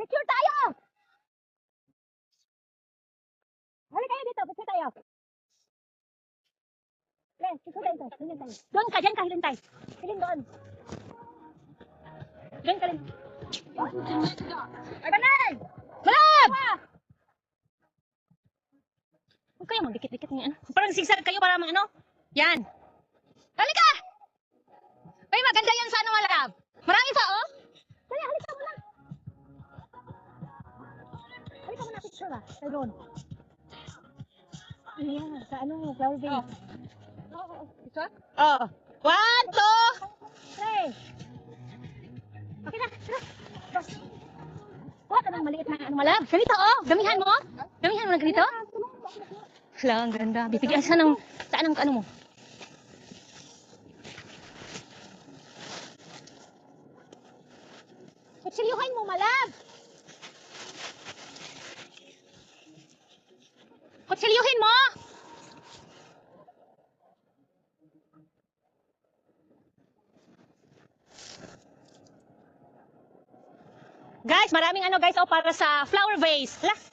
Picture tayo! Halika kayo dito, picture tayo. Yes, picture tayo. Hilin tayo. Doon ka, dyan ka, hilin tayo. Hilin doon. Doon ka rin. Ay, banay! Malab! Huwag kayo magdikit-dikit niya. Parang sigsag kayo para ano? Yan. Halika! Ay, maganda yan sa ano, Malab. Marami pa, oh. Dali, halika mo na. Halika mo na, picture ah. Sa drone. Ayan, sa ano, flower base. Oo. Isa? Oo. 1, 2, 3. Okay na. Tara. Kuha ka ng maliit na ano, Malab. Ganito, oh. Damihan mo. Damihan mo na ganito. Hala, ang ganda. Bibigyan saan ang ano mo? Kutsilyuhan mo, Malab. Kutsilyuhin mo. Guys, maraming ano guys, oh, para sa flower vase. Hala.